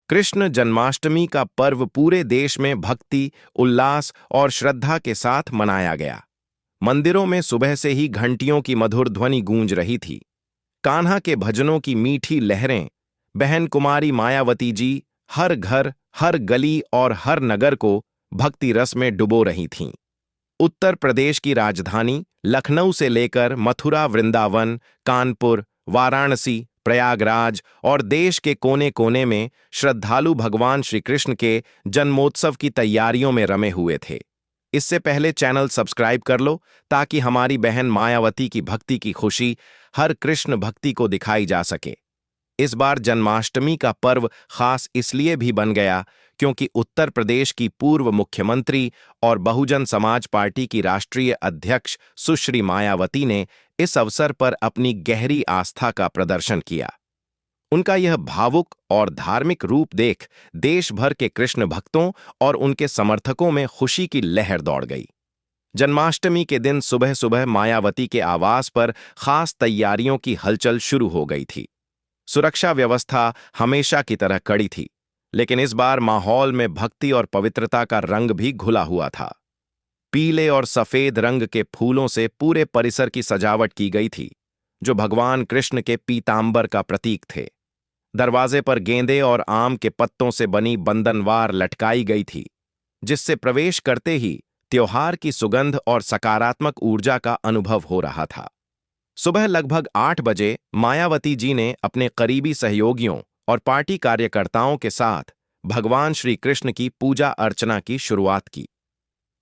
कृष्ण जन्माष्टमी का पर्व पूरे देश में भक्ति, उल्लास और श्रद्धा के साथ मनाया गया। मंदिरों में सुबह से ही घंटियों की मधुर ध्वनि गूंज रही थी। कान्हा के भजनों की मीठी लहरें, बहन कुमारी मायावती जी हर घर, हर गली और हर नगर को भक्ति रस में डुबो रही थीं। उत्तर प्रदेश की राजधानी लखनऊ से लेकर मथुरा, वृंदावन, कानपुर, वाराणसी, प्रयागराज और देश के कोने कोने में श्रद्धालु भगवान श्री कृष्ण के जन्मोत्सव की तैयारियों में रमे हुए थे। इससे पहले चैनल सब्सक्राइब कर लो ताकि हमारी बहन मायावती की भक्ति की खुशी हर कृष्ण भक्ति को दिखाई जा सके। इस बार जन्माष्टमी का पर्व खास इसलिए भी बन गया क्योंकि उत्तर प्रदेश की पूर्व मुख्यमंत्री और बहुजन समाज पार्टी की राष्ट्रीय अध्यक्ष सुश्री मायावती ने इस अवसर पर अपनी गहरी आस्था का प्रदर्शन किया। उनका यह भावुक और धार्मिक रूप देख देश भर के कृष्ण भक्तों और उनके समर्थकों में खुशी की लहर दौड़ गई। जन्माष्टमी के दिन सुबह सुबह मायावती के आवास पर खास तैयारियों की हलचल शुरू हो गई थी। सुरक्षा व्यवस्था हमेशा की तरह कड़ी थी, लेकिन इस बार माहौल में भक्ति और पवित्रता का रंग भी घुला हुआ था। पीले और सफेद रंग के फूलों से पूरे परिसर की सजावट की गई थी, जो भगवान कृष्ण के पीतांबर का प्रतीक थे। दरवाजे पर गेंदे और आम के पत्तों से बनी बंधनवार लटकाई गई थी, जिससे प्रवेश करते ही त्योहार की सुगंध और सकारात्मक ऊर्जा का अनुभव हो रहा था। सुबह लगभग 8 बजे मायावती जी ने अपने करीबी सहयोगियों और पार्टी कार्यकर्ताओं के साथ भगवान श्री कृष्ण की पूजा अर्चना की शुरुआत की।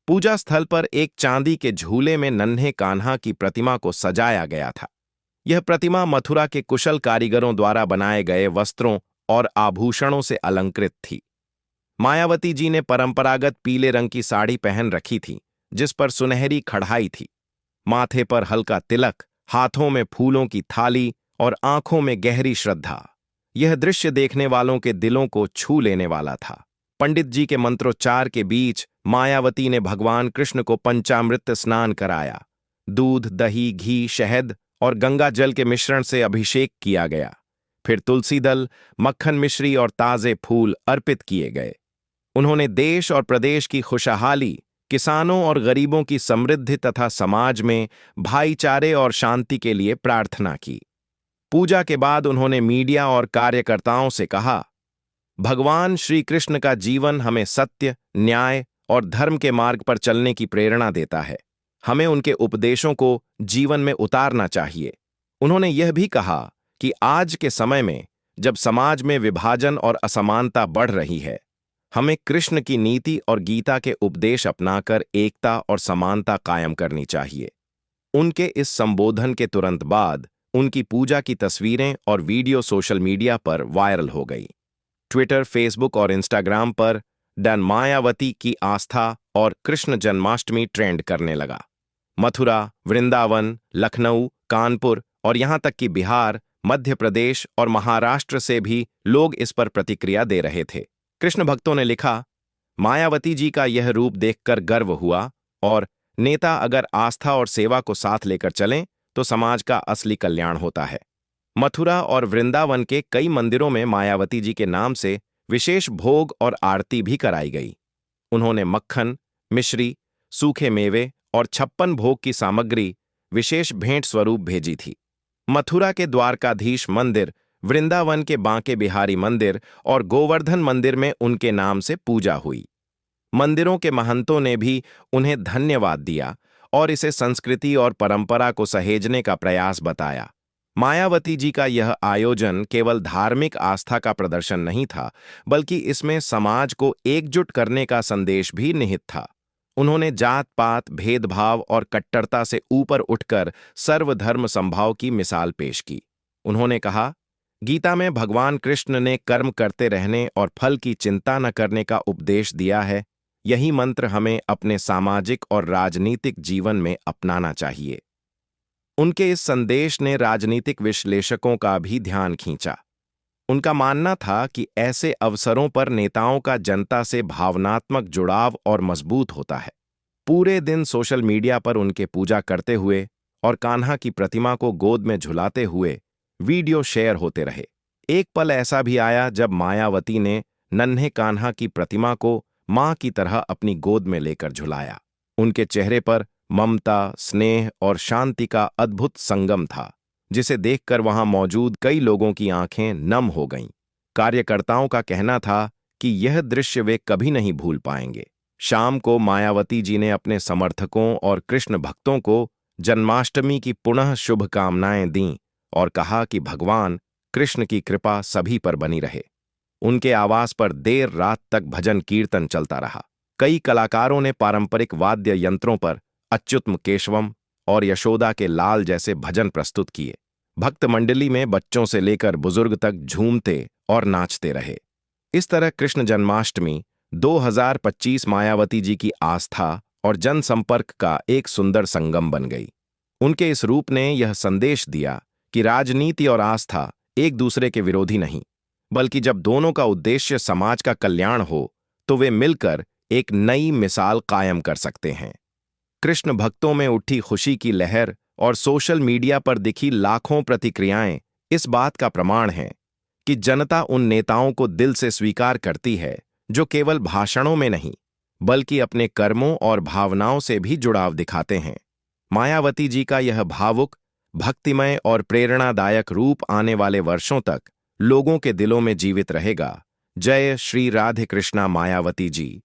पूजा स्थल पर एक चांदी के झूले में नन्हे कान्हा की प्रतिमा को सजाया गया था। यह प्रतिमा मथुरा के कुशल कारीगरों द्वारा बनाए गए वस्त्रों और आभूषणों से अलंकृत थी। मायावती जी ने परंपरागत पीले रंग की साड़ी पहन रखी थी, जिस पर सुनहरी कढ़ाई थी। माथे पर हल्का तिलक, हाथों में फूलों की थाली और आंखों में गहरी श्रद्धा। यह दृश्य देखने वालों के दिलों को छू लेने वाला था। पंडित जी के मंत्रोच्चार के बीच मायावती ने भगवान कृष्ण को पंचामृत स्नान कराया। दूध, दही, घी, शहद और गंगा जल के मिश्रण से अभिषेक किया गया। फिर तुलसी दल, मक्खन मिश्री और ताजे फूल अर्पित किए गए। उन्होंने देश और प्रदेश की खुशहाली, किसानों और गरीबों की समृद्धि तथा समाज में भाईचारे और शांति के लिए प्रार्थना की। पूजा के बाद उन्होंने मीडिया और कार्यकर्ताओं से कहा, भगवान श्री कृष्ण का जीवन हमें सत्य, न्याय और धर्म के मार्ग पर चलने की प्रेरणा देता है। हमें उनके उपदेशों को जीवन में उतारना चाहिए। उन्होंने यह भी कहा कि आज के समय में जब समाज में विभाजन और असमानता बढ़ रही है, हमें कृष्ण की नीति और गीता के उपदेश अपनाकर एकता और समानता कायम करनी चाहिए। उनके इस संबोधन के तुरंत बाद उनकी पूजा की तस्वीरें और वीडियो सोशल मीडिया पर वायरल हो गई। ट्विटर, फेसबुक और इंस्टाग्राम पर डन मायावती की आस्था और कृष्ण जन्माष्टमी ट्रेंड करने लगा। मथुरा, वृंदावन, लखनऊ, कानपुर और यहां तक कि बिहार, मध्य प्रदेश और महाराष्ट्र से भी लोग इस पर प्रतिक्रिया दे रहे थे। कृष्ण भक्तों ने लिखा, मायावती जी का यह रूप देखकर गर्व हुआ और नेता अगर आस्था और सेवा को साथ लेकर चलें तो समाज का असली कल्याण होता है। मथुरा और वृंदावन के कई मंदिरों में मायावती जी के नाम से विशेष भोग और आरती भी कराई गई। उन्होंने मक्खन, मिश्री, सूखे मेवे और 56 भोग की सामग्री विशेष भेंट स्वरूप भेजी थी। मथुरा के द्वारकाधीश मंदिर, वृंदावन के बांके बिहारी मंदिर और गोवर्धन मंदिर में उनके नाम से पूजा हुई। मंदिरों के महंतों ने भी उन्हें धन्यवाद दिया और इसे संस्कृति और परंपरा को सहेजने का प्रयास बताया। मायावती जी का यह आयोजन केवल धार्मिक आस्था का प्रदर्शन नहीं था, बल्कि इसमें समाज को एकजुट करने का संदेश भी निहित था। उन्होंने जात-पात, भेदभाव और कट्टरता से ऊपर उठकर सर्वधर्म समभाव की मिसाल पेश की। उन्होंने कहा, गीता में भगवान कृष्ण ने कर्म करते रहने और फल की चिंता न करने का उपदेश दिया है। यही मंत्र हमें अपने सामाजिक और राजनीतिक जीवन में अपनाना चाहिए। उनके इस संदेश ने राजनीतिक विश्लेषकों का भी ध्यान खींचा। उनका मानना था कि ऐसे अवसरों पर नेताओं का जनता से भावनात्मक जुड़ाव और मजबूत होता है। पूरे दिन सोशल मीडिया पर उनके पूजा करते हुए और कान्हा की प्रतिमा को गोद में झुलाते हुए वीडियो शेयर होते रहे। एक पल ऐसा भी आया जब मायावती ने नन्हे कान्हा की प्रतिमा को मां की तरह अपनी गोद में लेकर झुलाया। उनके चेहरे पर ममता, स्नेह और शांति का अद्भुत संगम था, जिसे देखकर वहां मौजूद कई लोगों की आंखें नम हो गईं। कार्यकर्ताओं का कहना था कि यह दृश्य वे कभी नहीं भूल पाएंगे। शाम को मायावती जी ने अपने समर्थकों और कृष्ण भक्तों को जन्माष्टमी की पुनः शुभकामनाएं दीं और कहा कि भगवान कृष्ण की कृपा सभी पर बनी रहे। उनके आवास पर देर रात तक भजन कीर्तन चलता रहा। कई कलाकारों ने पारंपरिक वाद्य यंत्रों पर अच्युतम केशवम और यशोदा के लाल जैसे भजन प्रस्तुत किए। भक्त मंडली में बच्चों से लेकर बुजुर्ग तक झूमते और नाचते रहे। इस तरह कृष्ण जन्माष्टमी 2025 मायावती जी की आस्था और जनसंपर्क का एक सुंदर संगम बन गई। उनके इस रूप ने यह संदेश दिया कि राजनीति और आस्था एक दूसरे के विरोधी नहीं, बल्कि जब दोनों का उद्देश्य समाज का कल्याण हो तो वे मिलकर एक नई मिसाल कायम कर सकते हैं। कृष्ण भक्तों में उठी खुशी की लहर और सोशल मीडिया पर दिखी लाखों प्रतिक्रियाएं इस बात का प्रमाण हैं कि जनता उन नेताओं को दिल से स्वीकार करती है जो केवल भाषणों में नहीं, बल्कि अपने कर्मों और भावनाओं से भी जुड़ाव दिखाते हैं। मायावती जी का यह भावुक, भक्तिमय और प्रेरणादायक रूप आने वाले वर्षों तक लोगों के दिलों में जीवित रहेगा। जय श्री राधे कृष्णा मायावती जी।